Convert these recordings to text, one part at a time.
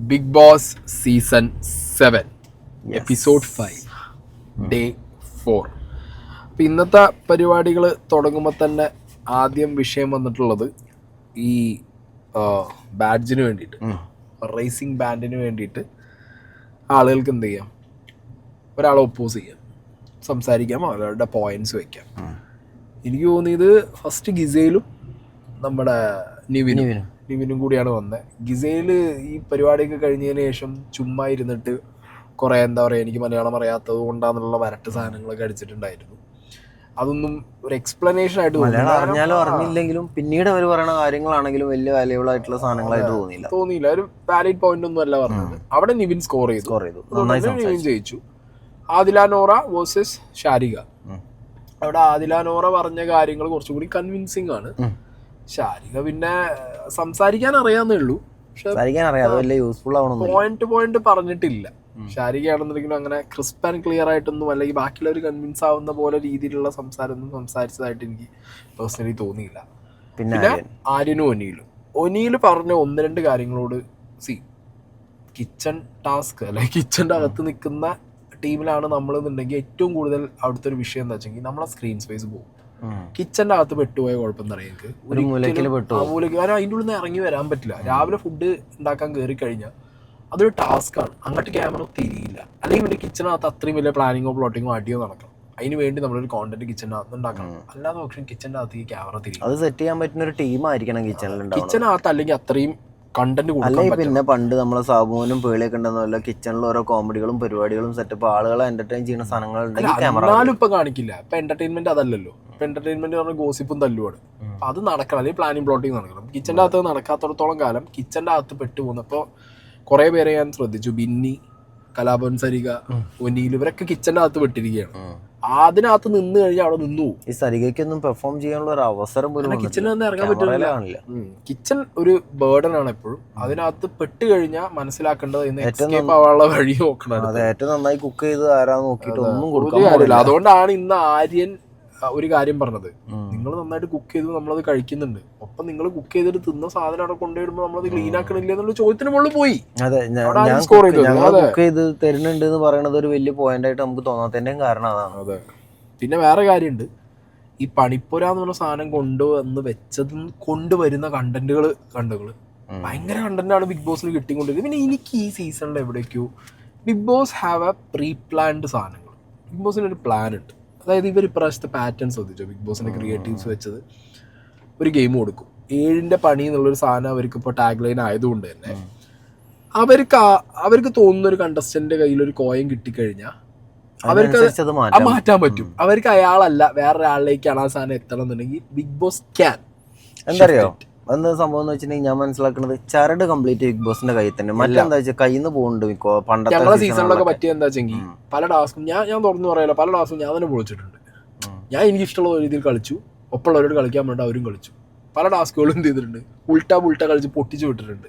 Big Boss season 7 episode 5 day 4. അപ്പം ഇന്നത്തെ പരിപാടികൾ തുടങ്ങുമ്പോൾ തന്നെ ആദ്യം വിഷയം വന്നിട്ടുള്ളത് ഈ ബാഡ്ജിന് വേണ്ടിയിട്ട്, റേസിംഗ് ബാൻഡിന് വേണ്ടിയിട്ട് ആളുകൾക്ക് എന്ത് ചെയ്യാം, ഒരാളെ ഒപ്പോസ് ചെയ്യാം, സംസാരിക്കാം, അവരുടെ പോയിന്റ്സ് വയ്ക്കാം. എനിക്ക് തോന്നിയത് ഫസ്റ്റ് ഗിസയിലും നമ്മുടെ നിവിനും കൂടിയാണ് വന്നത്. ഗിസയിൽ ഈ പരിപാടിയൊക്കെ കഴിഞ്ഞതിന് ശേഷം ചുമ്മാ ഇരുന്നിട്ട് കുറേ എന്താ പറയുക, എനിക്ക് മലയാളം അറിയാത്തത് കൊണ്ടാന്നുള്ള വരട്ട് സാധനങ്ങളൊക്കെ അടിച്ചിട്ടുണ്ടായിരുന്നു. അതൊന്നും ഒരു എക്സ്പ്ലനേഷൻ ആയിട്ട് അറിഞ്ഞാലും അറിഞ്ഞില്ലെങ്കിലും പിന്നീട് അവർ പറയുന്ന കാര്യങ്ങളാണെങ്കിലും വലിയ വാല്യുബിൾ ആയിട്ടുള്ള സാധനങ്ങളായിട്ട് തോന്നിയില്ല. ഒരു വാലിഡ് പോയിന്റ് ഒന്നും അല്ല പറഞ്ഞത്. അവിടെ നിവിൻ സ്കോർ ചെയ്തു, നിവിൻ ജയിച്ചു. ആദില നോറ വേഴ്സസ് ഷാരിക. അവിടെ ആദില നോറ പറഞ്ഞ കാര്യങ്ങൾ കുറച്ചുകൂടി കൺവിൻസിങ് ആണ്. ഷാരിക പിന്നെ സംസാരിക്കാൻ അറിയാന്നേ ഉള്ളൂ, പക്ഷെ പോയിന്റ് പറഞ്ഞിട്ടില്ല. ഷാരികയാണെന്നുണ്ടെങ്കിലും അങ്ങനെ ക്രിസ്പ് ആൻഡ് ക്ലിയർ ആയിട്ടൊന്നും, അല്ലെങ്കിൽ ബാക്കിയുള്ളവർ കൺവിൻസ് ആവുന്ന പോലെ രീതിയിലുള്ള സംസാരമൊന്നും സംസാരിച്ചതായിട്ട് എനിക്ക് പേഴ്സണലി തോന്നിയില്ല. പിന്നെ ഒനീല് പറഞ്ഞ ഒന്ന് രണ്ട് കാര്യങ്ങളോട് കിച്ചൺ ടാസ്ക് അല്ലെങ്കിൽ കിച്ചൻ്റെ അകത്ത് നിൽക്കുന്ന ടീമിലാണ് നമ്മളെന്നുണ്ടെങ്കിൽ ഏറ്റവും കൂടുതൽ അവിടുത്തെ ഒരു വിഷയം എന്താ വെച്ചെങ്കിൽ നമ്മളെ സ്ക്രീൻ സ്പേസ് പോകും. കിച്ചന്റെ അകത്ത് പെട്ടുപോയ കുഴപ്പം അറിയാം, കാരണം അതിൻ്റെ ഉള്ളിൽ നിന്ന് ഇറങ്ങി വരാൻ പറ്റില്ല. രാവിലെ ഫുഡ് ഉണ്ടാക്കാൻ കയറി കഴിഞ്ഞാൽ അതൊരു ടാസ്ക് ആണ്. അങ്ങോട്ട് ക്യാമറ തിരിയില്ല, അല്ലെങ്കിൽ പിന്നെ കിച്ചനകത്ത് അത്രയും വലിയ പ്ലാനിങ്ങോ പ്ലോട്ടിങ്ങോ അടിയോ നടക്കണം. അതിന് വേണ്ടി നമ്മളൊരു കോണ്ടന്റ് കിച്ചനകത്ത് ഉണ്ടാക്കണം. അല്ലാതെ പക്ഷേ കിച്ചന്റെ അകത്ത് ഈ ക്യാമറ തിരിയും. അത് സെറ്റ് ചെയ്യാൻ പറ്റുന്ന ഒരു ടീമായിരിക്കണം കിച്ചനകത്ത്, അല്ലെങ്കിൽ അത്രയും കണ്ടന്റ് കൊടുക്കാൻ. പിന്നെ പണ്ട് നമ്മളെ സാബുവിനും പേളിയൊക്കെ ഉണ്ടെന്നല്ല, കിച്ചണിൽ ഓരോ കോമഡികളും പരിപാടികളും സെറ്റപ്പ് ആളുകളെ എന്റർടൈൻ ചെയ്യുന്ന സാധനങ്ങൾ ഇപ്പൊ കാണിക്കില്ല. ഇപ്പൊ എന്റർടൈൻമെന്റ് അതല്ലല്ലോ. ഇപ്പൊ എന്റർടൈൻമെന്റ് പറഞ്ഞ ഗോസിപ്പും തല്ലുമാണ്. അത് നടക്കണം, അല്ലെങ്കിൽ പ്ലാനിങ് പ്ലോട്ടിങ് നടക്കണം. കിച്ചന്റെ അകത്ത് നടക്കാത്തടത്തോളം കാലം കിച്ചന്റെ അകത്ത് പെട്ടുപോകുന്നപ്പോ കുറെ പേരെ ഞാൻ ശ്രദ്ധിച്ചു. ബിന്നി, കലാഭവൻ സരിക, ഒനീൽ, ഇവരൊക്കെ കിച്ചന്റെ അകത്ത് പെട്ടിരിക്കുകയാണ്. അതിനകത്ത് നിന്ന് കഴിഞ്ഞാൽ അവിടെ നിന്നു പോകും. ഈ സരികയ്ക്കൊന്നും പെർഫോം ചെയ്യാനുള്ള ഒരു അവസരം പോലും കിച്ചണിൽ നിന്ന് ഇറങ്ങാൻ പറ്റില്ല. കിച്ചൺ ഒരു ബേർഡൻ ആണ് എപ്പോഴും. അതിനകത്ത് പെട്ട് കഴിഞ്ഞാൽ മനസ്സിലാക്കേണ്ടത് എസ്കേപ്പ് ആവാനുള്ള വഴി നോക്കണം. ഏറ്റവും നന്നായി കുക്ക് ചെയ്ത് ആരാന്ന് നോക്കിയിട്ട് ഒന്നും കൊടുക്കാൻ. അതുകൊണ്ടാണ് ഇന്ന് ആര്യൻ ഒരു കാര്യം പറഞ്ഞത്, നിങ്ങൾ നന്നായിട്ട് കുക്ക് ചെയ്ത് നമ്മളത് കഴിക്കുന്നുണ്ട്, ഒപ്പം നിങ്ങൾ കുക്ക് ചെയ്തിട്ട് തിന്ന സാധനം അവിടെ കൊണ്ടുവരുമ്പോൾ നമ്മളത് ക്ലീൻ ആക്കണില്ല എന്നുള്ള ചോദ്യത്തിന് മുകളിൽ പോയി. കുക്ക് ചെയ്ത് തരുന്നുണ്ട് എന്ന് പറയുന്നത് ഒരു വലിയ പോയിന്റ് ആയിട്ട് നമുക്ക് തോന്നാത്തതിന്റെയും കാരണം അതാണ്. അതെ. പിന്നെ വേറെ കാര്യമുണ്ട്, ഈ പണിപ്പുര എന്ന് പറഞ്ഞ സാധനം കൊണ്ടുവരുന്ന കണ്ടന്റുകൾ ഭയങ്കര കണ്ടന്റാണ് ബിഗ് ബോസിന് കിട്ടിക്കൊണ്ടിരിക്കുന്നത്. പിന്നെ എനിക്ക് ഈ സീസണിൽ എവിടേക്കോ Bigg Boss have a pre planned സാധനങ്ങൾ. ബിഗ് ബോസിന് ഒരു പ്ലാൻ ഉണ്ട്. അതായത് ഇവർ ഇപ്രാവശ്യത്തെ പാറ്റേൺ ശ്രദ്ധിച്ചോ, ബിഗ് ബോസിന്റെ ക്രിയേറ്റീവ്സ് വെച്ചത് ഒരു ഗെയിം കൊടുക്കും. 7ന്റെ പണി എന്നുള്ളൊരു സാധനം അവർക്ക് ഇപ്പോൾ ടാഗ് ലൈൻ ആയതുകൊണ്ട് തന്നെ അവർക്ക് തോന്നുന്ന ഒരു കണ്ടസ്റ്റന്റിന്റെ കയ്യിൽ ഒരു കോയിൻ കിട്ടിക്കഴിഞ്ഞാൽ അവർക്ക് അത് മാറ്റാൻ പറ്റും. അവർക്ക് അയാളല്ല വേറൊരാളിലേക്കാണ് ആ സാധനം എത്തണം എന്നുണ്ടെങ്കിൽ ബിഗ് ബോസ് ക്യാൻ. എന്തറിയോ എന്താ സംഭവം എന്ന് വെച്ചിട്ടുണ്ടെങ്കിൽ ഞാൻ മനസ്സിലാക്കുന്നത് ചരട് കംപ്ലീറ്റ് ബിഗ് ബോസിന്റെ കയ്യിൽ തന്നെ. മറ്റെന്താ വെച്ചാൽ കയ്യിൽ നിന്ന് പോകുന്നുണ്ട്. ഞങ്ങളുടെ സീസണിലൊക്കെ പറ്റിയ എന്താ വെച്ചെങ്കിൽ പല ടാസ്കും ഞാൻ തുറന്നു പറയാലോ, പല ടാസ്കും ഞാൻ തന്നെ പൊളിച്ചിട്ടുണ്ട്. ഞാൻ എനിക്ക് ഇഷ്ടമുള്ള രീതിയിൽ കളിച്ചു, ഒപ്പമുള്ളവരോട് കളിക്കാൻ വേണ്ടി അവരും കളിച്ചു. പല ടാസ്കുകളും എന്ത് ചെയ്തിട്ടുണ്ട്, ഉൾട്ട കളിച്ച് പൊട്ടിച്ചു വിട്ടിട്ടുണ്ട്.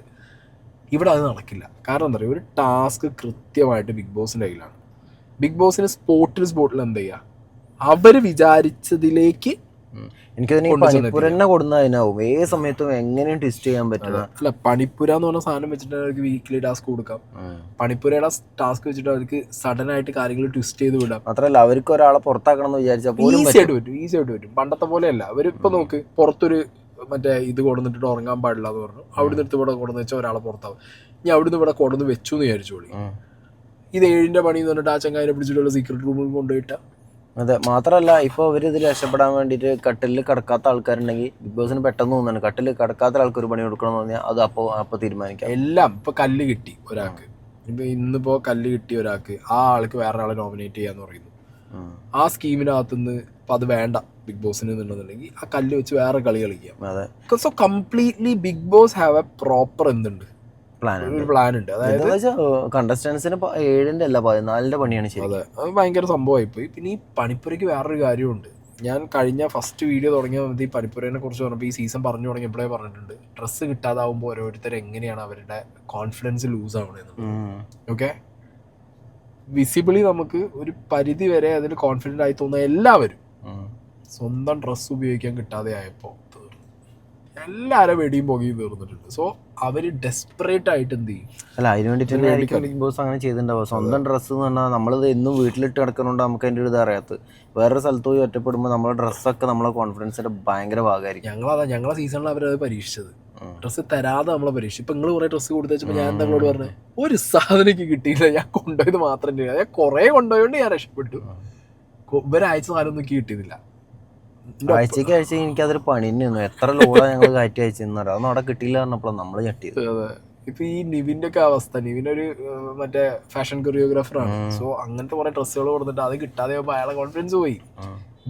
ഇവിടെ അത് നടക്കില്ല. കാരണം എന്താ പറയുക, ഒരു ടാസ്ക് കൃത്യമായിട്ട് ബിഗ് ബോസിന്റെ കയ്യിലാണ്. ബിഗ് ബോസിന് സ്പോട്ടിൽ എന്താ ചെയ്യുക, അവര് വിചാരിച്ചതിലേക്ക് എനിക്ക് പണിപ്പുര കൊടുക്കുന്നതിനാവും ഏത് സമയത്തും എങ്ങനെയും ട്വിസ്റ്റ് ചെയ്യാൻ പറ്റില്ല. അല്ല, പണിപ്പുര എന്ന് പറഞ്ഞ സാധനം വെച്ചിട്ട് അവർക്ക് വീക്കിലി ടാസ്ക് കൊടുക്കാം. പണിപ്പുരയുടെ ടാസ്ക് വെച്ചിട്ട് അവർക്ക് സഡൻ ആയിട്ട് കാര്യങ്ങൾ ട്വിസ്റ്റ് ചെയ്ത് വിടാം. മാത്രമല്ല അവർക്ക് ഒരാളെ പുറത്താക്കണം എന്ന് വിചാരിച്ചാൽ ഈസി ആയിട്ട് പറ്റും. പണ്ടത്തെ പോലെയല്ല. അവരിപ്പോ നോക്ക്, പുറത്തൊരു മറ്റേ ഇത് കൊടുന്നിട്ട് ഉറങ്ങാൻ പാടില്ല എന്ന് പറഞ്ഞു, അവിടുന്ന് എടുത്ത് ഇവിടെ കൊടുന്ന് വെച്ചാൽ ഒരാളെ പുറത്താവും. ഇനി അവിടുന്ന് ഇവിടെ കൊടുന്ന് വെച്ചു എന്ന് വിചാരിച്ചോളി. ഇത് 7ന്റെ പണി എന്ന് പറഞ്ഞിട്ട് ആ ചങ്ങായിനെ പിടിച്ചിട്ടുള്ള സീക്രട്ട് റൂമിൽ കൊണ്ടുപോയിട്ട. അതെ. മാത്രമല്ല ഇപ്പോൾ അവർ ഇതിൽ രക്ഷപ്പെടാൻ വേണ്ടിയിട്ട് കട്ടിലിൽ കിടക്കാത്ത ആൾക്കാരുണ്ടെങ്കിൽ ബിഗ് ബോസിന് പെട്ടെന്ന് തോന്നുന്നു കട്ടിലിൽ കിടക്കാത്ത ആൾക്ക് ഒരു പണി കൊടുക്കണം എന്ന് പറഞ്ഞാൽ അത് അപ്പോൾ തീരുമാനിക്കാം. എല്ലാം ഇപ്പൊ കല്ല് കിട്ടി ഒരാൾക്ക്, ഇപ്പൊ ഇന്നിപ്പോ കല്ല് കിട്ടിയ ഒരാൾക്ക് ആ ആൾക്ക് വേറെ ആളെ നോമിനേറ്റ് ചെയ്യാന്ന് പറയുന്നു. ആ സ്കീമിനകത്തുനിന്ന് ഇപ്പൊ അത് വേണ്ട ബിഗ് ബോസിന് എന്നുണ്ടെന്നുണ്ടെങ്കിൽ ആ കല്ല് വെച്ച് വേറെ കളി കളിക്കാം. So completely Bigg Boss have a proper ഒരു പ്ലാൻ ഉണ്ട്. അതായത് കണ്ടസ്റ്റൻസിന് 7ന്റെ അല്ല 14ന്റെ പണിയാണ്. അതെ, അത് ഭയങ്കര സംഭവമായിപ്പോയി. പിന്നെ ഈ പണിപ്പുരയ്ക്ക് വേറൊരു കാര്യമുണ്ട്. ഞാൻ കഴിഞ്ഞ ഫസ്റ്റ് വീഡിയോ തുടങ്ങിയ സമയത്ത് ഈ പണിപ്പുരനെ കുറിച്ച് പറഞ്ഞപ്പോൾ ഈ സീസൺ പറഞ്ഞു തുടങ്ങിയപ്പോഴേ പറഞ്ഞിട്ടുണ്ട്, ഡ്രസ്സ് കിട്ടാതാവുമ്പോൾ ഓരോരുത്തർ എങ്ങനെയാണ് അവരുടെ കോൺഫിഡൻസ് ലൂസ് ആവണേന്ന്. ഓക്കെ, വിസിബിളി നമുക്ക് ഒരു പരിധി വരെ അതിൽ കോൺഫിഡൻ്റ് ആയി തോന്നുന്ന എല്ലാവരും സ്വന്തം ഡ്രസ്സ് ഉപയോഗിക്കാൻ കിട്ടാതെ ആയപ്പോൾ എല്ലാവരും വെടിയും പുകയും തീർന്നിട്ടുണ്ട്. സോ അവര് ഡെസ്പറേറ്റ് ആയിട്ട് എന്ത് ചെയ്യും? അല്ല അതിന് വേണ്ടിയിട്ട് ബിഗ് ബോസ് അങ്ങനെ ചെയ്തിട്ടുണ്ടാവും. സ്വന്തം ഡ്രസ്സ് എന്ന് പറഞ്ഞാൽ നമ്മളിത് എന്നും വീട്ടിലിട്ട് കിടക്കുന്നുണ്ട്, നമുക്ക് അതിൻ്റെ ഒരു ഇത് അറിയാത്തത്. വേറൊരു സ്ഥലത്ത് പോയി ഒറ്റപ്പെടുമ്പോൾ നമ്മുടെ ഡ്രസ്സൊക്കെ നമ്മളെ കോൺഫിഡൻസിന്റെ ഭയങ്കര ഭാഗമായിരിക്കും. ഞങ്ങളെ സീസണിൽ അവരത് പരീക്ഷിച്ചത്. ഡ്രസ്സ് തരാതെ നമ്മളെ പരീക്ഷിച്ചു. ഇപ്പൊ നിങ്ങൾ കുറെ ഡ്രസ്സ് കൊടുത്തു വെച്ചപ്പോൾ ഞാൻ നിങ്ങളോട് പറഞ്ഞത് ഒരു സാധനം കിട്ടിയില്ല, ഞാൻ കൊണ്ടുപോയത് മാത്രം ഞാൻ കുറെ കൊണ്ടുപോയോണ്ട് ഞാൻ രക്ഷപ്പെട്ടു. ഒരാഴ്ച സാധനം ഒന്നും കിട്ടിയതില്ല. ആഴ്ചക്ക് ആഴ്ച എനിക്കതൊരു പണി തന്നെയായിരുന്നു. എത്ര ലോഡാ ഞങ്ങൾ കാറ്റി അയച്ചെന്ന് പറയാം. അതൊന്നും അവിടെ കിട്ടിയില്ല പറഞ്ഞപ്പോഴാണ് നമ്മൾ ഞെട്ടിയത്. ഇപ്പൊ ഈ നിവിന്റെ ഒക്കെ അവസ്ഥ, നിവിനൊരു മറ്റേ ഫാഷൻ കൊറിയോഗ്രാഫറാണ്. സോ അങ്ങനത്തെ കുറെ ഡ്രസ്സുകൾ കൊടുത്തിട്ട് അത് കിട്ടാതെ അയാളെ കോൺഫിഡൻസ് പോയി.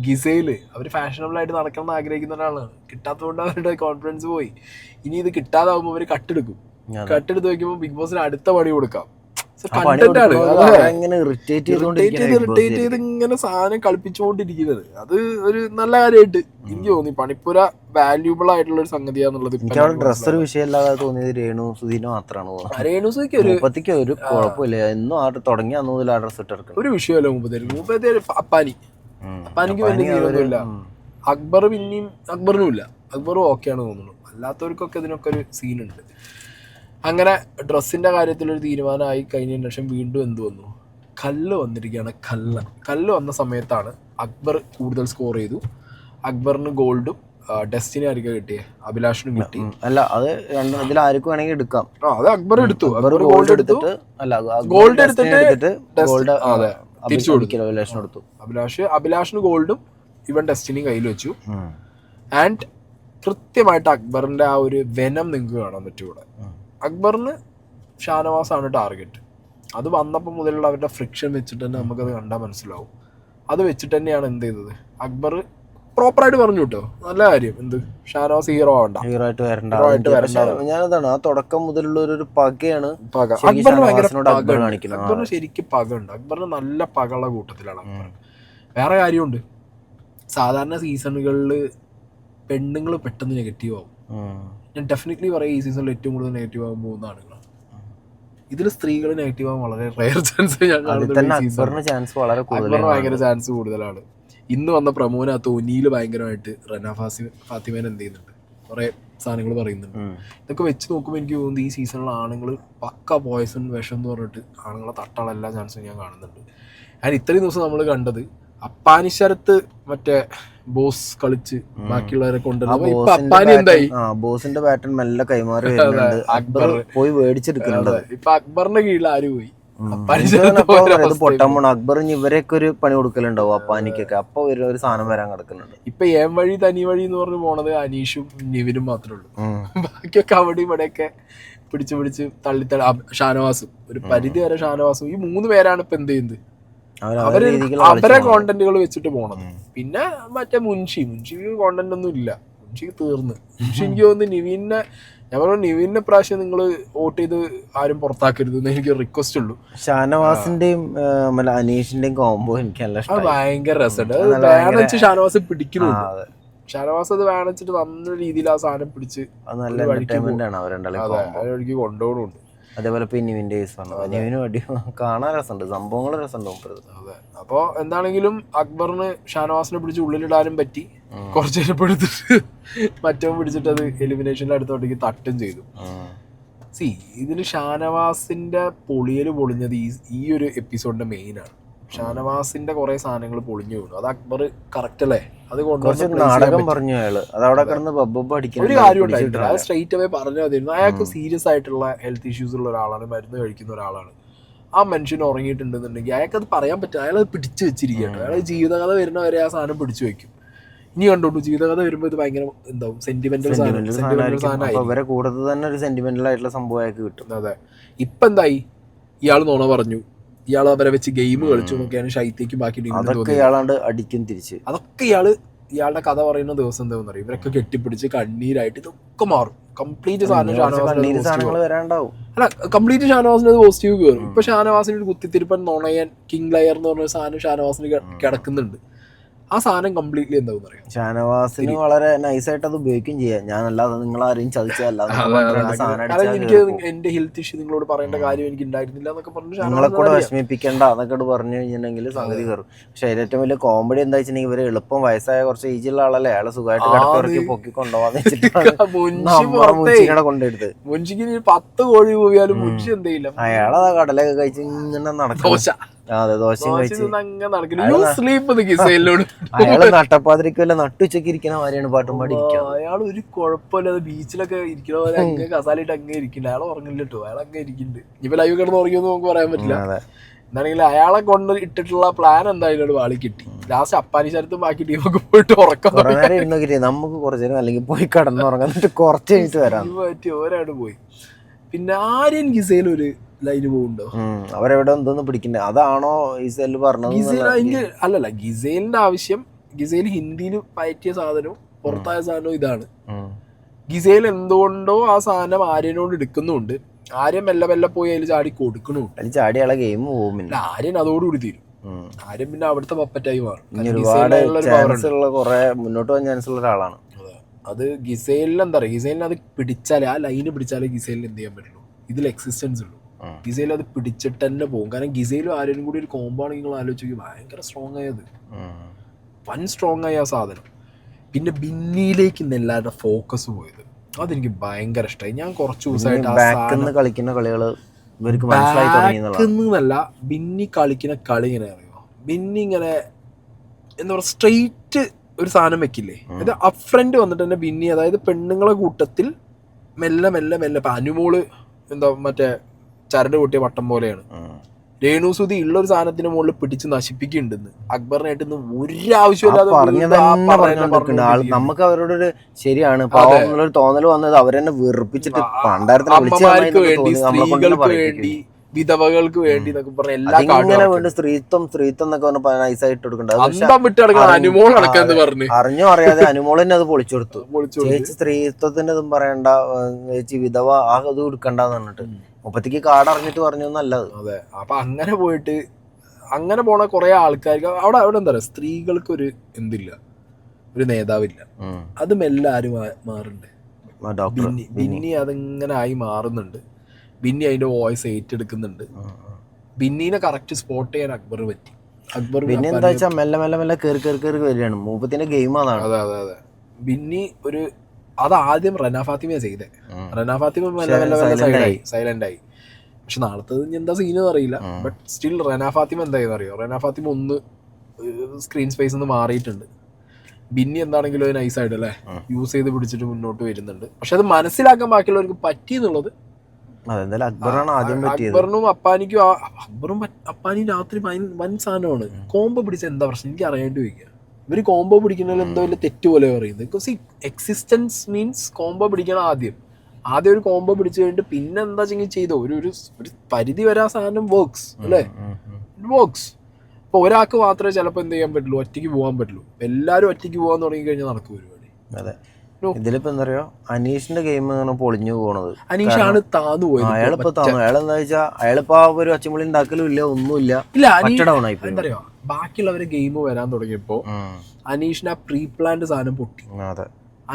ഗിസയില് അവര് ഫാഷനബിൾ ആയിട്ട് നടക്കണം എന്ന് ആഗ്രഹിക്കുന്ന ഒരാളാണ്. കിട്ടാത്തതുകൊണ്ട് അവരുടെ കോൺഫിഡൻസ് പോയി. ഇനി ഇത് കിട്ടാതാവുമ്പോ അവര് കട്ടെടുക്കും. കട്ടെടുത്ത് വെക്കുമ്പോ ബിഗ് ബോസിന് അടുത്ത പണി കൊടുക്കാം. ഇറിറ്റേറ്റ് ചെയ്ത് ഇങ്ങനെ സാധനം കളിപ്പിച്ചുകൊണ്ടിരിക്കുന്നത് അത് ഒരു നല്ല കാര്യമായിട്ട് എനിക്ക് തോന്നി. പണിപ്പുര വാല്യൂബിൾ ആയിട്ടുള്ള ഒരു സംഗതിയാന്നുള്ളത്. ഡ്രസ് ഒരു വിഷയമല്ലാതെ തോന്നിയത് രേണു സുധീന് മാത്രമാണ്. രേണുസുക്ക് ഒരു കുഴപ്പമില്ല, എന്നും ആ തുടങ്ങി അന്ന് മുതൽ ആ ഡ്രസ് ഇട്ടെടുക്കും. ഒരു വിഷയമല്ല. മുമ്പത്തെ അപ്പാനിക്ക് വലിയ സീനൊന്നുമില്ല. അക്ബർ പിന്നെയും അക്ബറിനും ഇല്ല. അക്ബറും ഓക്കെയാണ് തോന്നുന്നു. അല്ലാത്തവർക്കൊക്കെ ഇതിനൊക്കെ ഒരു സീനുണ്ട്. അങ്ങനെ ഡ്രസ്സിന്റെ കാര്യത്തിലൊരു തീരുമാനമായി കഴിഞ്ഞതിന് ശേഷം വീണ്ടും എന്ത് വന്നു? കല്ല് വന്നിരിക്കുകയാണ്. കല്ല് വന്ന സമയത്താണ് അക്ബർ കൂടുതൽ സ്കോർ ചെയ്തു. അക്ബറിന് ഗോൾഡും ഡെസ്റ്റിനി ആയിരിക്കും കിട്ടിയേ, അഭിലാഷിനും കിട്ടി. അല്ല അത് ഇതിൽ ആർക്കും വേണമെങ്കിൽ എടുക്കാം. അത് അക്ബർ എടുത്തു. ഗോൾഡ് എടുത്തിട്ട് ഗോൾഡ് എടുത്തിട്ട് തിരിച്ചു കൊടുത്തു. അഭിലാഷിന് ഗോൾഡും ഇവൻ ഡെസ്റ്റിനി കയ്യിൽ വെച്ചു. ആൻഡ് കൃത്യമായിട്ട് അക്ബറിന്റെ ആ ഒരു വെനം നിങ്ങൾക്ക് കാണാൻ പറ്റൂടെ. അക്ബറിന് ഷാനവാസാണ് ടാർഗറ്റ്. അത് വന്നപ്പോൾ മുതലുള്ള അവരുടെ ഫ്രിക്ഷൻ വെച്ചിട്ട് തന്നെ നമുക്കത് കണ്ടാൽ മനസ്സിലാവും. അത് വെച്ചിട്ട് തന്നെയാണ് എന്ത് ചെയ്തത്, അക്ബർ പ്രോപ്പറായിട്ട് പറഞ്ഞു കേട്ടോ. നല്ല കാര്യം. എന്ത് ഷാനവാസ് ഹീറോ ആയിട്ട് വരണ്ട. ഞാനതാണ് ആ തുടക്കം മുതലുള്ള ഒരു പകയാണ്. അക്ബറിന് ഭയങ്കര അക്ബറിന് ശരിക്കും പകയുണ്ട്. അക്ബറിന് നല്ല പകയുള്ള കൂട്ടത്തിലാണ് അക്ബർ. വേറെ കാര്യമുണ്ട്, സാധാരണ സീസണുകളിൽ പെണ്ണുങ്ങൾ പെട്ടെന്ന് നെഗറ്റീവ് ആവും. ഞാൻ ഡെഫിനറ്റ്ലി പറയാം, ഈ സീസണിൽ ഏറ്റവും കൂടുതൽ നെഗറ്റീവ് ആകാൻ പോകുന്ന ആളുകളാണ്. ഇതിൽ സ്ത്രീകൾ നെഗറ്റീവ് ആവാൻ വളരെ റെയർ ചാൻസ്. ഭയങ്കര ചാൻസ് കൂടുതലാണ്. ഇന്ന് വന്ന പ്രമോനകത്ത് ഒനിയില് ഭയങ്കരമായിട്ട് റന ഫാത്തിമേനെ എന്ത് ചെയ്യുന്നുണ്ട്, കുറെ സാധനങ്ങൾ പറയുന്നുണ്ട്. ഇതൊക്കെ വെച്ച് നോക്കുമ്പോൾ എനിക്ക് തോന്നുന്നത് ഈ സീസണിൽ ആണുങ്ങൾ പക്ക പോയ്സൺ വിഷം എന്ന് പറഞ്ഞിട്ട് ആണുങ്ങളെ തട്ടാനുള്ള എല്ലാ ചാൻസും ഞാൻ കാണുന്നുണ്ട്. ഞാൻ ഇത്രയും ദിവസം നമ്മൾ കണ്ടത് അപ്പാനിശരത്ത് മറ്റേ ബോസ് കളിച്ച് ബാക്കിയുള്ളവരെ കൊണ്ടുവരുന്നത്. അപ്പാനി എന്തായി? ബോസിന്റെ പാറ്റേൺ മെല്ലെ കൈമാറി വരുന്നുണ്ട്. അക്ബർ പോയി മേടിച്ചെടുക്കുന്നുണ്ട്. ഇപ്പൊ അക്ബറിന്റെ കീഴിൽ ആര് പോയി? പൊട്ടാൻ അക്ബർ ഇവരെയൊക്കെ ഒരു പണി കൊടുക്കലുണ്ടാവും അപ്പാനിക്കൊക്കെ. അപ്പൊ ഒരു സാധനം വരാൻ കിടക്കുന്നുണ്ട്. ഇപ്പൊ ഏം വഴി തനി വഴി എന്ന് പറഞ്ഞു പോണത് അനീഷും നിവിനും മാത്രമേ ഉള്ളൂ. ബാക്കിയൊക്കെ അവിടെ ഇവിടെയൊക്കെ പിടിച്ച് തള്ളിത്തള്ളി. ഷാനവാസും ഒരു പരിധി വരെ ഷാനവാസും ഈ 3 പേരാണ് ഇപ്പൊ എന്ത് ചെയ്യുന്നത്, അവരെ കോണ്ടന്റുകൾ വെച്ചിട്ട് പോണത്. പിന്നെ മറ്റേ മുൻഷിക്ക് കോണ്ടന്റ് ഒന്നും ഇല്ല. മുൻഷിക്ക് തീർന്ന്. മുൻഷി എനിക്ക് തോന്നുന്നു നിവിനെ, ഞാൻ പറഞ്ഞു നിവിനെ പ്രാവശ്യം നിങ്ങൾ വോട്ട് ചെയ്ത് ആരും പുറത്താക്കരുത് എന്ന് എനിക്ക് റിക്വസ്റ്റ് ഉള്ളൂ. ഷാനവാസിന്റെയും അനീഷിന്റെയും കോംബോ എനിക്ക് അത് ഭയങ്കര രസമുണ്ട്. അത് വേണിച്ച് ഷാനവാസ് പിടിക്കുന്നുണ്ട്. ഷാനവാസ് അത് വേണിച്ചിട്ട് നല്ല രീതിയിൽ ആ സാധനം പിടിച്ച് വഴിക്ക് കൊണ്ടുപോകുന്നുണ്ട്. അതേപോലെ നിവിന്റെ നിവിന് കാണാൻ രസമുണ്ട്, സംഭവങ്ങൾ രസമുണ്ട്. അതെ. അപ്പൊ എന്താണെങ്കിലും അക്ബറിന് ഷാനവാസിനെ പിടിച്ച് ഉള്ളിലിടാനും പറ്റി. കുറച്ചു നേരം എടുത്തിട്ട് മറ്റവൻ പിടിച്ചിട്ട് അത് എലിമിനേഷനിൽ അടുത്തോട്ടേക്ക് തട്ടും ചെയ്തു. ഇതില് ഷാനവാസിന്റെ പൊളിയല് പൊളിഞ്ഞത് ഈ ഒരു എപ്പിസോഡിന്റെ മെയിൻ ആണ്. ഷാനവാസിന്റെ കുറെ സാധനങ്ങൾ പൊളിഞ്ഞു വീണു. അത് അക്ബർ കറക്റ്റ് അല്ലേ? അത് നാടകം പറഞ്ഞു അയാള്. ഒരു കാര്യം ഉണ്ടായിട്ടില്ല. അത് സ്ട്രൈറ്റ് അവേ പറഞ്ഞു മതിയായിരുന്നു. അയാൾക്ക് സീരിയസ് ആയിട്ടുള്ള ഹെൽത്ത് ഇഷ്യൂസ് ഉള്ള ഒരാളാണ്, മരുന്ന് കഴിക്കുന്ന ഒരാളാണ്. ആ മനുഷ്യൻ ഉറങ്ങിയിട്ടുണ്ടെന്നുണ്ടെങ്കിൽ അയാൾക്ക് അത് പറയാൻ പറ്റും. അയാൾ അത് പിടിച്ചു വെച്ചിരിക്കുകയാണ്. അയാൾ ജീവിതകഥ വരുന്നവരെ ആ സാധനം പിടിച്ചു വെക്കും. ഇനി കണ്ടോട്ടു, ജീവിതകഥ വരുമ്പോ ഇത് ഭയങ്കര എന്താവും, സെന്റിമെന്റൽ സാധനം കൂടുതൽ തന്നെ ഒരു സെന്റിമെന്റൽ ആയിട്ടുള്ള സംഭവമായിട്ട് കിട്ടും. അതെ. ഇപ്പൊ എന്തായി, ഇയാൾ നുണ പറഞ്ഞു, ഇയാൾ അവരെ വെച്ച് ഗെയിം കളിച്ചു നോക്കിയാണ് ഷൈത്തേക്കും ബാക്കി അടിക്കും തിരിച്ച്. അതൊക്കെ ഇയാളുടെ കഥ പറയുന്ന ദിവസം എന്താണെന്ന് അറിയാം. ഇവരൊക്കെ കെട്ടിപ്പിടിച്ച് കണ്ണീരായിട്ട് ഇതൊക്കെ മാറും. കംപ്ലീറ്റ് സാധനം അല്ല, കംപ്ലീറ്റ് ഷാനവാസിന് പോസിറ്റീവ് കയറും. ഇപ്പൊ ഷാനവാസിന് ഒരു കുത്തിത്തിരിപ്പൻ നുണയൻ കിങ് ലയർ എന്ന് പറഞ്ഞ സാധനം ഷാനവാസിന് കിടക്കുന്നുണ്ട്. ആ സാധനം കംപ്ലീറ്റ്ലി എന്താവും അറിയാം. ഷാനവാസിന് വളരെ നൈസായിട്ട് അത് ഉപയോഗിക്കുകയും ചെയ്യാം. ഞാനല്ലാതെ നിങ്ങൾ ആരെയും ചതിച്ചതല്ല, എനിക്ക് എന്റെ ഹെൽത്ത് ഇഷ്യൂ നിങ്ങളോട് പറയേണ്ട കാര്യം എനിക്ക് ഉണ്ടായിരുന്നില്ല എന്നൊക്കെ പറഞ്ഞു നിങ്ങളെ കൂടെ വിഷമിപ്പിക്കേണ്ട എന്നൊക്കെ പറഞ്ഞു കഴിഞ്ഞിട്ടുണ്ടെങ്കിൽ സംഗതി കയറും. പക്ഷെ ഏറ്റവും വലിയ കോമഡി എന്താ വെച്ചിട്ടുണ്ടെങ്കിൽ ഇവര് എളുപ്പം വയസ്സായ കുറച്ച് ഏജുള്ള ആളല്ലേ, അയാളെ സുഖമായിട്ട് കിടക്കിറക്കി പൊക്കി കൊണ്ടുപോകാന്ന് വെച്ചിട്ടാണ് കൊണ്ടെടുത്ത്. മുൻഷിക്ക് 10 കോഴി പോയാലും മുൻഷി എന്തെയില്ല, അയാളതാ കടലൊക്കെ കഴിച്ച് ഇങ്ങനെ നടക്കും. അതെ, ദോശയും കഴിച്ച് അയാള് നട്ടപ്പാതിരിക്കല്ല നട്ടുച്ചക്ക് ഇരിക്കുന്ന മാതിരിയാണ് പാട്ടും പാടി ഇരിക്കുക. അയാൾ ഒരു കുഴപ്പമില്ലാതെ ബീച്ചിലൊക്കെ ഇരിക്കണ പോലെ അങ്ങ് കസാലിട്ട് അങ്ങ് ഇരിക്കുന്നുണ്ട്. അയാൾ ഉറങ്ങില്ല കേട്ടോ, അയാൾ അങ്ങ് ഇരിക്കുന്നുണ്ട്. ഇപ്പൊ ലൈവ് കിടന്ന് ഉറങ്ങിയെന്ന് നമുക്ക് പറയാൻ പറ്റില്ല. എന്താണെങ്കിൽ അയാളെ കൊണ്ട് ഇട്ടിട്ടുള്ള പ്ലാൻ എന്തായാലും വാളി കിട്ടി. ലാസ്റ്റ് അപ്പാനി ശരത്തും ബാക്കി ടീമൊക്കെ പോയിട്ട് ഉറക്കം നമുക്ക് കുറച്ചു നേരം അല്ലെങ്കിൽ പോയി കടന്നുറങ്ങാൻ കുറച്ച് കഴിഞ്ഞിട്ട് വരാൻ പറ്റി. ഒരാട് പോയി. പിന്നെ ആര്യൻ ഗിസയിൽ ഒരു ലൈന് പോകുന്നുണ്ടോ? അവരെവിടെ എന്തോന്ന് പിടിക്കണ്ടേ, അതാണോ ഗിസേൽ പറഞ്ഞത്? അല്ലല്ല, ഗിസേലിന്റെ ആവശ്യം, ഗിസേൽ ഹിന്ദിയിൽ പയറ്റിയ സാധനവും പുറത്തായ സാധനവും ഇതാണ്. ഗിസേൽ എന്തുകൊണ്ടോ ആ സാധനം ആര്യനോട് എടുക്കുന്നുണ്ട്. ആര്യൻ മെല്ലെ മെല്ലെ പോയി അതിൽ ചാടി കൊടുക്കണുണ്ട്. ചാടിയാളെ ഗെയിം പോകും. ആര്യൻ അതോടുകൂടി തീരും. ആര്യൻ പിന്നെ അവിടുത്തെ പപ്പറ്റായി മാറും. മുന്നോട്ട് പോകാൻ ചാൻസ് ഉള്ള ഒരാളാണ് അത്. ഗിസേലിന് എന്താ പറയുക, ഗിസേലിന് അത് പിടിച്ചാലേ, ആ ലൈന് പിടിച്ചാലേ ഗിസേലിന് എന്ത് ചെയ്യാൻ പറ്റുള്ളൂ, ഇതിൽ എക്സിസ്റ്റൻസ് ഉള്ളൂ. ഗിസേൽ അത് പിടിച്ചിട്ട് തന്നെ പോകും. കാരണം ഗിസേലും ആര്യനും കൂടി ഒരു കോംബോ ആണെങ്കിൽ നിങ്ങൾ ആലോചിക്കും, ഭയങ്കര സ്ട്രോങ് ആയത്, വൻ സ്ട്രോങ് ആയ ആ സാധനം. പിന്നെ ബിന്നിയിലേക്ക് എല്ലാവരുടെ ഫോക്കസ് പോയത് അതെനിക്ക് ഭയങ്കര ഇഷ്ടമായി. ഞാൻ കുറച്ച് ദിവസമായിട്ട് കളിക്കുന്ന കളികള് എന്നല്ല, ബിന്നി കളിക്കുന്ന കളി ഇങ്ങനെ അറിയോ, ബിന്നി ഇങ്ങനെ എന്താ പറയുക, സ്ട്രെയിറ്റ് ഒരു സാധനം വെക്കില്ലേ, അത് അപ്പ് ഫ്രണ്ട് വന്നിട്ട് തന്നെ ബിന്നി, അതായത് പെണ്ണുങ്ങളെ കൂട്ടത്തിൽ മെല്ലെ മെല്ലെ മെല്ലെ. ഇപ്പൊ അനുമോള് എന്താ മറ്റേ ചരട് പൊട്ടിയ വട്ടം പോലെയാണ്. രേണുസുതി ഉള്ള ഒരു സാധനത്തിന് മുകളിൽ പിടിച്ച് നശിപ്പിക്കുന്നുണ്ടെന്ന് അക്ബറിനായിട്ട് ഒരാവശ്യമില്ലാതെ നമുക്ക് അവരോടൊരു ശരിയാണ് തോന്നൽ വന്നത്, അവരെന്നെ വെറുപ്പിച്ചിട്ട് അമ്മമാർക്ക് വേണ്ടി, സ്ത്രീകൾക്ക് വേണ്ടി, വിധവകൾക്ക് വേണ്ടി എന്നൊക്കെ പറഞ്ഞ എല്ലാ സ്ത്രീത്വം എന്നൊക്കെ പറഞ്ഞ നൈസായിട്ട് അറിഞ്ഞോ അറിയാതെ അനുമോൾ തന്നെ അത് പൊളിച്ചു കൊടുത്തു. ചേച്ചി സ്ത്രീത്വത്തിന്റെ ഇതും പറയണ്ട, ചേച്ചി വിധവ ആ അത് കൊടുക്കണ്ടെന്ന് പറഞ്ഞിട്ട് മുപ്പത്തിക്ക് കാർഡ് അറിഞ്ഞിട്ട് പറഞ്ഞു നല്ലത്. അതെ, അപ്പൊ അങ്ങനെ പോയിട്ട് അങ്ങനെ പോണ കുറെ ആൾക്കാർക്ക് അവിടെ എന്താ പറയാ, സ്ത്രീകൾക്ക് ഒരു എന്തില്ല, ഒരു നേതാവില്ല. അത് മെല്ലെ ആരും മാറുന്നുണ്ട്. ബിന്നി അതിങ്ങനെ ആയി മാറുന്നുണ്ട്. ബിന്നി അതിന്റെ വോയിസ് ഏറ്റെടുക്കുന്നുണ്ട്. ബിന്നീനെ കറക്റ്റ് സ്പോട്ട് ചെയ്യാൻ അക്ബർ പറ്റി. അക്ബർ പിന്നെ എന്താ വെച്ചാൽ മെല്ലെ മെല്ലെ മെല്ലെ കയറി വരികയാണ് മൂപ്പത്തിന്റെ ഗെയിം. അതാണ്. അതെ അതെ അതെ. ബിന്നി ഒരു അത് ആദ്യം റന ഫാത്തിമയാണ് ചെയ്തേ. റന ഫാത്തിമ സൈലന്റ് ആയി. പക്ഷെ നാളത്തത് എന്താ സീനെന്ന് അറിയില്ല. ബട്ട് സ്റ്റിൽ റന ഫാത്തിമ എന്തായെന്ന് അറിയോ, റന ഫാത്തിമ ഒന്ന് സ്ക്രീൻ സ്പേസ് നിന്ന് മാറിയിട്ടുണ്ട്. ബിന്നി എന്താണെങ്കിലും അത് നൈസായിട്ട് അല്ലേ യൂസ് ചെയ്ത് പിടിച്ചിട്ട് മുന്നോട്ട് വരുന്നുണ്ട്. പക്ഷെ അത് മനസ്സിലാക്കാൻ ബാക്കിയുള്ളവർക്ക് പറ്റി എന്നുള്ളത് അക്ബറിനും അപ്പാനിക്കും. അക്ബറും അപ്പാനിയും രാത്രി വൻ സാധനമാണ്. കോംബോ പിടിച്ച എന്താ പ്രശ്നം എനിക്ക് അറിയാണ്ട് ചോദിക്കുക. ഇവര് കോംബോ പിടിക്കുന്നതിൽ എന്തോ വലിയ തെറ്റ് പോലെ പറയുന്നത്. ബിക്കോസ് ഈ എക്സിസ്റ്റൻസ് മീൻസ് കോംബോ പിടിക്കണം. ആദ്യം ഒരു കോംബോ പിടിച്ചു കഴിഞ്ഞിട്ട് പിന്നെ എന്താ ചെയ്തോ ഒരു പരിധി വരെ ആ സാധനം വർക്ക്സ് അല്ലേ, വർക്ക്സ്. ഇപ്പൊ ഒരാൾക്ക് മാത്രമേ ചിലപ്പോൾ എന്ത് ചെയ്യാൻ പറ്റുള്ളൂ, ഒറ്റയ്ക്ക് പോകാൻ പറ്റുള്ളൂ. എല്ലാവരും ഒറ്റയ്ക്ക് പോകാൻ തുടങ്ങി കഴിഞ്ഞാൽ നടക്കും പരിപാടി. അതെ, ഇതിലിപ്പോ എന്താ പറയാ, അനീഷിന്റെ ഗെയിം പൊളിഞ്ഞു പോണത്. അനീഷാണ് താന്നു പോയത്. അയാളിപ്പോ താന്നു. അയാളെന്താ വെച്ചാൽ അയാളിപ്പോ ഒരു ഒച്ചമുളി ഉണ്ടാക്കലും ഇല്ല, ഒന്നുമില്ല. എന്താ പറയാ, ബാക്കിയുള്ളവരെ ഗെയിം വരാൻ തുടങ്ങിയപ്പോ അനീഷിന് ആ പ്രീ പ്ലാൻഡ് സാധനം പൊട്ടി. അതെ,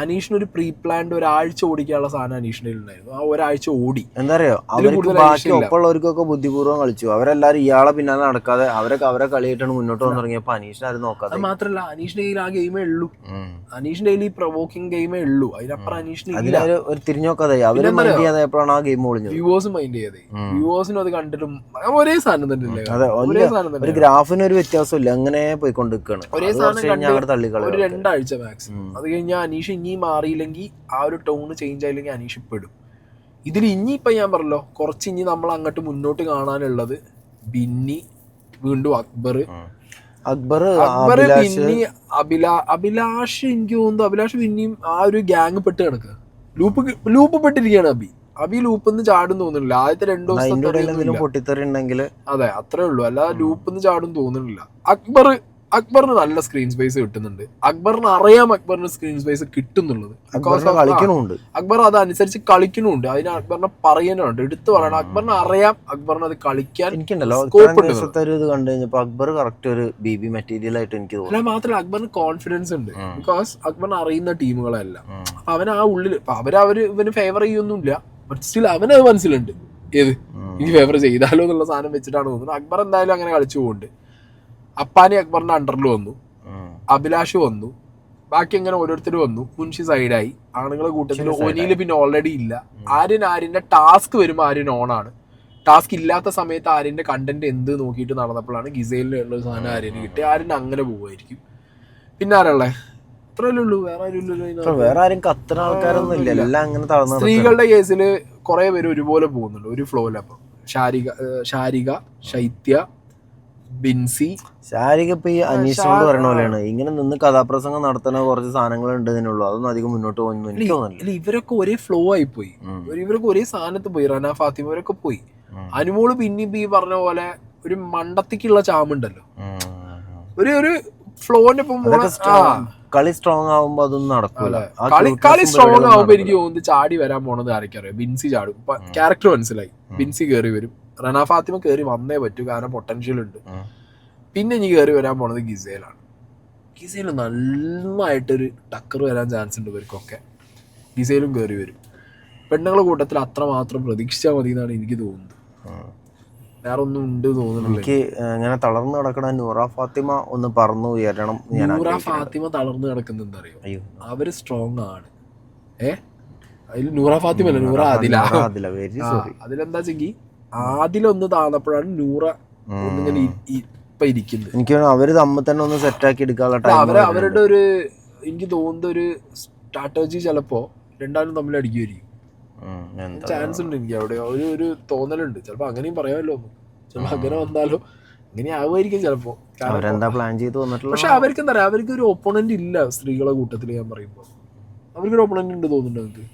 അനീഷിനൊരു പ്രീ പ്ലാൻഡ് ഒരാഴ്ച ഓടിക്കാനുള്ള സാധനം അനീഷിന്റെ ഉണ്ടായിരുന്നു. ആ ഒരാഴ്ച ഓടി. എന്താ അറിയോ, അവർക്ക് ബാക്കി ഒപ്പമുള്ളവർക്കൊക്കെ ബുദ്ധിപൂർവ്വം കളിച്ചു. അവരെല്ലാരും ഇയാളെ പിന്നാലെ നടക്കാതെ അവരെ കളിയായിട്ടാണ് മുന്നോട്ട് വന്നു തുടങ്ങിയപ്പോ അനീഷിനെ ആരും നോക്കാതെ. അത് മാത്രല്ല, അനീഷിന്റെ കയ്യിൽ ആ ഗെയിമേ ഉള്ളൂ. അനീഷിന്റെ കയ്യിൽ ഈ പ്രൊവോക്കിംഗ് ഗെയിമേ ഉള്ളൂ. അതിനപ്പുറം അനീഷിന് ഒരു തിരിഞ്ഞു നോക്കാതെ അവര് മൈൻഡ് ചെയ്യാതെപ്പോഴാണ് ആ ഗെയിം ഒളിഞ്ഞത്. വ്യൂവേഴ്സ് മൈൻഡ് ചെയ്യാതെ, വ്യൂവേഴ്സിനും അത് കണ്ടിട്ടും ഒരേ സാധനം തന്നെ. ഒരു ഗ്രാഫിന് ഒരു വ്യത്യാസമില്ല, അങ്ങനെ പോയിക്കൊണ്ടിരിക്കുകയാണ്. ഒരേ സാധനം തള്ളിക്കളി ഒരു 2 ആഴ്ച മാക്സിമം. അത് കഴിഞ്ഞാൽ അനീഷ് ഇനി മാറിയില്ലെങ്കിൽ, ആ ഒരു ടോണ് ചേഞ്ച് ആയില്ലെങ്കിൽ അനീഷ് പെടും. ഇതിൽ ഇനിയിപ്പം ഞാൻ പറഞ്ഞല്ലോ, കുറച്ച് ഇനി നമ്മൾ അങ്ങോട്ട് മുന്നോട്ട് കാണാനുള്ളത് ബിന്നി, വീണ്ടും അക്ബർ, ബിന്നി, അഭിലാഷ്. എനിക്ക് തോന്നുന്നു അഭിലാഷ് പിന്നെയും ആ ഒരു ഗ്യാങ് പെട്ട് കിടക്കുക. ലൂപ്പ് പെട്ടിരിക്കുകയാണ് അബി ലൂപ്പിന്ന് ചാടും തോന്നുന്നില്ല. ആദ്യത്തെ 2 ദിവസം പൊട്ടിത്തെറി ഉണ്ടെങ്കിൽ അതെ അത്രേ ഉള്ളൂ, അല്ലാതെ ലൂപ്പിന്ന് ചാടും തോന്നുന്നില്ല. അക്ബറിന് നല്ല സ്ക്രീൻ സ്പേസ് കിട്ടുന്നുണ്ട്. അക്ബറിന് അറിയാം അക്ബറിന് സ്ക്രീൻ സ്പേസ് കിട്ടുന്നുള്ളത്. അക്ബർ അതനുസരിച്ച് കളിക്കണുണ്ട്. അതിന് അക്ബറിനെ പറയാനുണ്ട്, എടുത്തു പറയണം. അക്ബറിന് അറിയാം അക്ബറിന് അത് കളിക്കാൻ അക്ബർ കറക്റ്റ് ഒരു ബിബി മെറ്റീരിയൽ ആയിട്ട് എനിക്ക് തോന്നുന്നു. അല്ല മാത്രമല്ല അക്ബറിന് കോൺഫിഡൻസ് ഉണ്ട്. ബിക്കോസ് അക്ബറിന് അറിയുന്ന ടീമുകളെല്ലാം. അപ്പൊ അവൻ ആ ഉള്ളിൽ ഇവന് ഫേവർ ചെയ്യൊന്നുമില്ല. ബട്ട് സ്റ്റിൽ അവനത് മനസ്സിലുണ്ട്, ഏത് എനിക്ക് ഫേവർ ചെയ്താലോ എന്നുള്ള സാധനം വെച്ചിട്ടാണ് തോന്നുന്നത്. അക്ബർ എന്തായാലും അങ്ങനെ കളിച്ചു പോകുന്നുണ്ട്. അപ്പാനി അക്ബറിന്റെ അണ്ടറിൽ വന്നു, അഭിലാഷ് വന്നു, ബാക്കി അങ്ങനെ ഓരോരുത്തർ വന്നു. മുൻഷി സൈഡായി, ആണുങ്ങളെ കൂട്ടത്തിൽ ഒനിയില് പിന്നെ ഓൾറെഡി ഇല്ല. ആര്യന്റെ ടാസ്ക് വരുമ്പോൾ ആര്യൻ ഓണാണ്. ടാസ്ക് ഇല്ലാത്ത സമയത്ത് ആര്യന്റെ കണ്ടന്റ് എന്ത് നോക്കിയിട്ട് നടന്നപ്പോഴാണ് ഗിസൈലിനുള്ള സാധനം ആര്യന് കിട്ടി. ആര്യൻ അങ്ങനെ പോവായിരിക്കും. പിന്നെ ആരല്ലേ, അത്രയല്ലേ ഉള്ളൂ, വേറെ ആരും കത്തുന്ന ആൾക്കാരൊന്നും ഇല്ല. എല്ലാം അങ്ങനെ സ്ത്രീകളുടെ കേസിൽ കുറെ പേര് ഒരുപോലെ പോകുന്നുണ്ട് ഒരു ഫ്ലോയിൽ. അപ്പം ഷാരിക, ശൈത്യ, ബിൻസി. ശാരിക ഇപ്പൊ ഈ അനീഷിനോട് പറയുന്ന പോലെയാണ്, ഇങ്ങനെ നിന്ന് കഥാപ്രസംഗം നടത്തുന്ന കുറച്ച് സാധനങ്ങൾ ഉണ്ടെന്നുള്ളൂ. അതൊന്നും അധികം മുന്നോട്ട് പോകുന്നു എനിക്ക് തോന്നുന്നില്ല. ഇവരൊക്കെ ഒരേ ഫ്ലോ ആയി പോയി, ഇവരൊക്കെ ഒരേ സ്ഥാനത്ത് പോയി. റന ഫാത്തിമ ഇവരൊക്കെ പോയി. അനുമോള് പിന്നെ ഈ പറഞ്ഞ പോലെ ഒരു മണ്ടത്തിക്കുള്ള ചാമുണ്ടല്ലോ, ഒരു ഫ്ലോന്റെ കളി സ്ട്രോങ് ആവുമ്പോ അതൊന്നും നടക്കൂല. കളി സ്ട്രോങ് ആവുമ്പോ എനിക്ക് തോന്നുന്നു ചാടി വരാൻ പോണത് ആരൊക്കെയറിയാം. ബിൻസി ചാടും, ക്യാരക്ടർ മനസ്സിലായി. ബിൻസി കയറി വരും. റന ഫാത്തിമ കയറി വന്നേ പറ്റൂ, കാരണം പൊട്ടൻഷ്യൽ ഉണ്ട്. പിന്നെ ഇനി കയറി വരാൻ പോണത് ഗിസേലാണ്. ഗിസേൽ നന്നായിട്ടൊരു ടക്കർ വരാൻ ചാൻസ് ഉണ്ട് ഇവർക്കൊക്കെ. ഗിസേലും കയറി വരും. പെണ്ണുങ്ങളുടെ കൂട്ടത്തിൽ അത്രമാത്രം പ്രതീക്ഷിച്ചാൽ മതി എന്നാണ് എനിക്ക് തോന്നുന്നത്. വേറെ ഒന്നും ഉണ്ട് തോന്നുന്നു. എനിക്ക് ഇങ്ങനെ തളർന്നു കിടക്കണ നൂറ ഫാത്തിമ ഒന്ന് പറന്നു ഉയരണം. നൂറ ഫാത്തിമ തളർന്നു കിടക്കുന്ന എന്താ അറിയോ, അവര് സ്ട്രോങ് ആണ്. അതിൽ നൂറ ഫാത്തിമ അല്ല, നൂറ ആദില. അതിലെന്താ വെച്ചെങ്കിൽ ആദിലൊന്ന് താന്നപ്പോഴാണ് നൂറ ഒന്നിങ്ങനെ ഇപ്പൊ ഇരിക്കുന്നത്. എനിക്ക് അവര് തമ്മിൽ തന്നെ ഒന്ന് സെറ്റാക്കി എടുക്കാനുള്ള അവരുടെ ഒരു എനിക്ക് തോന്നുന്ന ഒരു സ്ട്രാറ്റജി ചിലപ്പോ രണ്ടാലും തമ്മിൽ അടിക്കുമായിരിക്കും. ചാൻസ് ഉണ്ട് എനിക്ക് അവിടെ ഒരു തോന്നലുണ്ട്. ചിലപ്പോ അങ്ങനെയും പറയാമല്ലോ, ചിലപ്പോ അങ്ങനെ വന്നാലോ അങ്ങനെ ആവുമായിരിക്കും ചിലപ്പോ. പക്ഷെ അവർക്ക് എന്താ പറയാ, അവർക്ക് ഒരു ഒപ്പോണന്റ് ഇല്ല സ്ത്രീകളെ കൂട്ടത്തില്. ഞാൻ പറയുമ്പോ അവർക്കൊരു ഒപ്പോണന്റ് ഉണ്ട് തോന്നുന്നുണ്ട് നിങ്ങൾക്ക്.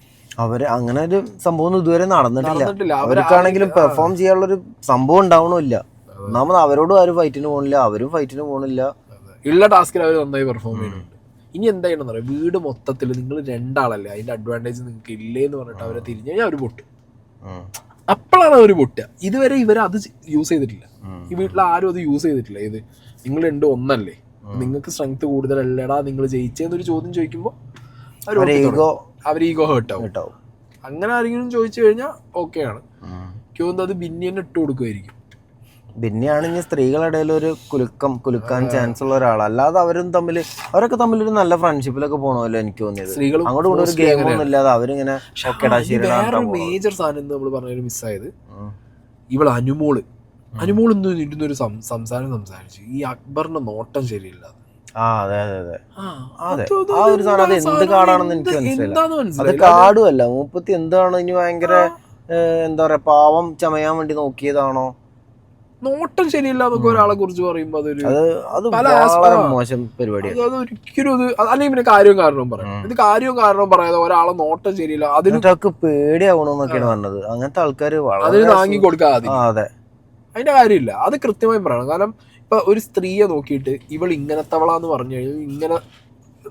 അവര് അങ്ങനെ ഒരു സംഭവം ഇതുവരെ നടന്നിട്ടില്ല. അവർക്കാണെങ്കിലും പെർഫോം ചെയ്യാനുള്ളൊരു സംഭവം ഉണ്ടാവണമില്ല. ഒന്നാമത് അവരോടും ആരും ഫൈറ്റിന് പോകണില്ല, അവരും ഫൈറ്റിന് പോകണില്ല. ഉള്ള ടാസ്കിൽ അവർ നന്നായി പെർഫോം ചെയ്യുന്നുണ്ട്. ഇനി എന്താണെന്ന് പറയാം, വീട് മൊത്തത്തിൽ നിങ്ങൾ രണ്ടാളല്ലേ, അതിന്റെ അഡ്വാൻറ്റേജ് നിങ്ങൾക്ക് ഇല്ലേ എന്ന് പറഞ്ഞിട്ട് അവരെ തിരിഞ്ഞു കഴിഞ്ഞാൽ അവർ പൊട്ടും. അപ്പോഴാണ് അവർ പൊട്ടുക. ഇതുവരെ ഇവരെ അത് യൂസ് ചെയ്തിട്ടില്ല. ഈ വീട്ടിൽ ആരും അത് യൂസ് ചെയ്തിട്ടില്ല. ഇത് നിങ്ങൾ രണ്ട് ഒന്നല്ലേ, നിങ്ങൾക്ക് സ്ട്രെങ്ത് കൂടുതലല്ലേടാ നിങ്ങൾ ജയിച്ചെന്നൊരു ചോദ്യം ചോദിക്കുമ്പോൾ അവർ ഈഗോ ഹേർട്ട് ആവും. അങ്ങനെ ആരെങ്കിലും ചോദിച്ചു കഴിഞ്ഞാൽ ഓക്കെയാണ്. എനിക്ക് തോന്നുന്നത് അത് ബിന്നിനെ ഇട്ട് കൊടുക്കുമായിരിക്കും. ബിന്നിയാണ് ഇനി സ്ത്രീകളുടെ ഇടയിൽ ഒരു കുലുക്കാൻ ചാൻസ് ഉള്ള ഒരാൾ. അല്ലാതെ അവരൊക്കെ തമ്മിൽ ഒരു നല്ല ഫ്രണ്ട്ഷിപ്പിലൊക്കെ പോകണമല്ലോ എനിക്ക് തോന്നിയത്. അങ്ങോട്ട് കൂടെ ഒരു ഗെയിം ഒന്നും ഇല്ലാതെ അവരിങ്ങനെ മേജർ സാധനം നമ്മൾ പറഞ്ഞൊരു മിസ്സായത്, ഇവള് അനുമോളൊന്നും ഇരുന്നൊരു സംസാരം സംസാരിച്ചു. ഈ അക്ബറിന്റെ നോട്ടം ശരിയില്ല. എന്ത് കാടാണെന്ന് എനിക്ക് മനസ്സിലായി. അത് കാടുമല്ല, മൂപ്പത്തി എന്താണ് ഇനി ഭയങ്കര എന്താ പറയാ, പാവം ചമയാൻ വേണ്ടി നോക്കിയതാണോ? നോട്ടം ശരിയില്ല എന്നൊക്കെ ഒരാളെ കുറിച്ച് പറയുമ്പോ മോശം പരിപാടിയാണ്. അതൊരിക്കലും അല്ലെങ്കിൽ പിന്നെ കാര്യവും കാരണവും പറയാം. ഇത് കാര്യവും കാരണവും പറയാതെ ഒരാളെ നോട്ടം ശരിയില്ല അതിനൊക്കെ പേടിയാവണമെന്നൊക്കെയാണ് പറഞ്ഞത്. അങ്ങനത്തെ ആൾക്കാർ അതിന് താങ്ങി കൊടുക്കാതെ അതിന്റെ കാര്യമില്ല. അത് കൃത്യമായി പറയണം. കാരണം ഇപ്പൊ ഒരു സ്ത്രീയെ നോക്കിയിട്ട് ഇവൾ ഇങ്ങനത്തവളാന്ന് പറഞ്ഞു കഴിഞ്ഞാൽ, ഇങ്ങനെ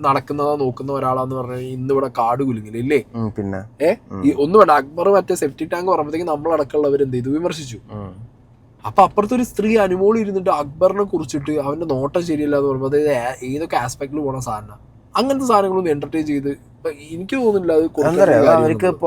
നടക്കുന്നതാ നോക്കുന്ന ഒരാളാന്ന് പറഞ്ഞു കഴിഞ്ഞാൽ ഇന്ന് ഇവിടെ കാട് കുലുങ്ങില്ലേ. പിന്നെ ഒന്നും വേണ്ട, അക്ബർ മറ്റേ സെപ്റ്റി ടാങ്ക് പറയുമ്പോഴത്തേക്ക് നമ്മളടക്കമുള്ളവർ എന്ത് ചെയ്തു, വിമർശിച്ചു. അപ്പൊ അപ്പുറത്തെ ഒരു സ്ത്രീ അനുമോള് ഇരുന്നിട്ട് അക്ബറിനെ കുറിച്ചിട്ട് അവന്റെ നോട്ടം ശരിയല്ല എന്ന് പറയുമ്പോൾ അതായത് ഏതൊക്കെ ആസ്പെക്ടിൽ പോണ സാധനം, അങ്ങനത്തെ സാധനങ്ങളൊന്നും എന്റർടൈൻ ചെയ്ത് എനിക്ക് തോന്നുന്നില്ല.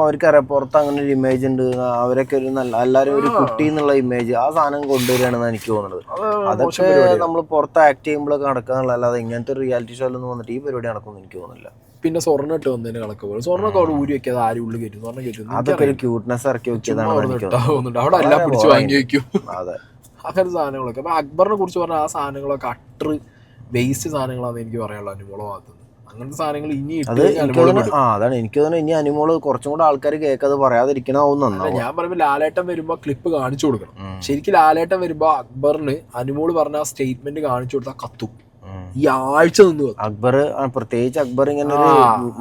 അവർക്കറിയാം പുറത്ത് അങ്ങനെ ഒരു ഇമേജ് ഉണ്ട്, അവരൊക്കെ ഒരു എല്ലാരും ഒരു കുട്ടി എന്നുള്ള ഇമേജ് ആ സാധനം കൊണ്ടുവരികയാണെന്ന് എനിക്ക് തോന്നുന്നത്. അതൊക്കെ നമ്മൾ പുറത്ത് ആക്ട് ചെയ്യുമ്പോഴൊക്കെ നടക്കാന്നുള്ള, അല്ലാതെ ഇങ്ങനത്തെ ഒരു റിയാലിറ്റി ഷോയിലൊന്നും വന്നിട്ട് ഈ പരിപാടി നടക്കുമെന്ന് എനിക്ക് തോന്നുന്നില്ല. പിന്നെ സ്വർണ്ണം ഇട്ട് വന്നതിന് കണക്ക് പോലെ സ്വർണ്ണമൊക്കെ അവിടെ ഊരി വെക്കാതെ ആരും ഉള്ളിൽ കയറ്റും, സ്വർണ്ണം കയറ്റും. അതൊക്കെ ഒരു ക്യൂട്ട്നെസ് ഇറക്കി വെച്ചതാണ് അവിടെ എല്ലാം പിടിച്ച് വാങ്ങി വെക്കും. അങ്ങനത്തെ സാധനങ്ങളൊക്കെ. അപ്പൊ അക്ബറിനെ കുറിച്ച് പറഞ്ഞ ആ സാധനങ്ങളൊക്കെ അട്ടർ വേസ്റ്റ് സാധനങ്ങളാണെന്ന് എനിക്ക് പറയാനുള്ളത് അനുമോളെ ഭാഗത്തുനിന്ന്. അങ്ങനത്തെ സാധനങ്ങൾ ഇനി അതാണ് എനിക്ക് തോന്നുന്നത്. ഇനി അനുമോള് കുറച്ചും കൂടെ ആൾക്കാർ കേൾക്കാതെ പറയാതിരിക്കണമെന്ന്. ഞാൻ പറയുമ്പോ ലാലേട്ടൻ വരുമ്പോ ക്ലിപ്പ് കാണിച്ചു കൊടുക്കണം. ശരിക്കും ലാലേട്ടൻ വരുമ്പോ അക്ബറിന് അനുമോള് പറഞ്ഞ ആ സ്റ്റേറ്റ്മെന്റ് കാണിച്ചു കൊടുത്താൽ കത്തും. ഈ ആഴ്ച നിന്ന് അക്ബർ, പ്രത്യേകിച്ച് അക്ബർ ഇങ്ങനെ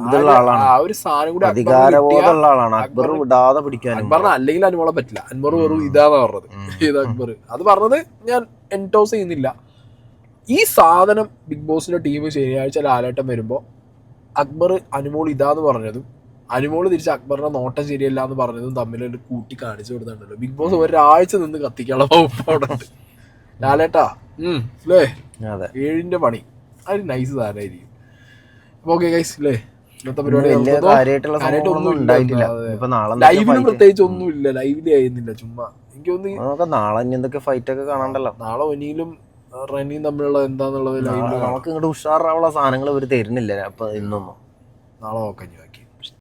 ഇതുള്ള ആളാണ്, ഒരു സാധനം കൂടി അധികാരബോധമുള്ള ആളാണ്. അക്ബർ വിടാതെ പിടിക്കാൻ. അക്ബറിന് അല്ലെങ്കിൽ അനുമോളെ പറ്റില്ല. അൻവർ വെറും ഇതാന്ന് പറഞ്ഞത്. ഇത് അക്ബർ അത് പറഞ്ഞത് ഞാൻ എൻഡോസ് ചെയ്യുന്നില്ല. ഈ സാധനം ബിഗ് ബോസിന്റെ ടീം ശനിയാഴ്ച ലാലേട്ടം വരുമ്പോൾ അക്ബർ അനുമോൾ ഇതാന്ന് പറഞ്ഞതും അനുമോള് തിരിച്ച് അക്ബറിന്റെ നോട്ടം ശരിയല്ല എന്ന് പറഞ്ഞതും തമ്മിൽ കൂട്ടി കാണിച്ചു കൊടുത്തിട്ടുണ്ടല്ലോ. ബിഗ് ബോസ് ഒരാഴ്ച നിന്ന് കത്തിക്കാനുള്ള വകുപ്പ് അവിടെ ഉണ്ട്. ലാലേട്ടാ അല്ലേ 7ന്റെ പണി അത് നൈസ് സാധനമായിരിക്കും. ഓക്കെ ഗൈസ് അല്ലേ, ഇന്നത്തെ പരിപാടി ലൈവിന് പ്രത്യേകിച്ച് ഒന്നും ഇല്ല, ലൈവില് ആയിരുന്നില്ല, ചുമ്മാ എനിക്ക് തോന്നുന്നു നാളെ എന്തൊക്കെ ഫൈറ്റ് ഒക്കെ കാണണ്ടല്ലോ. നാളെ ഒനിയിലും റെനിയും തമ്മിലുള്ള എന്താന്നുള്ളത് നമുക്ക് ഇങ്ങോട്ട് ഉഷാറാവുള്ള സാധനങ്ങൾ ഇവര് തരുന്നില്ല അപ്പൊ ഇന്നൊന്നും. നാളെ നോക്കാം.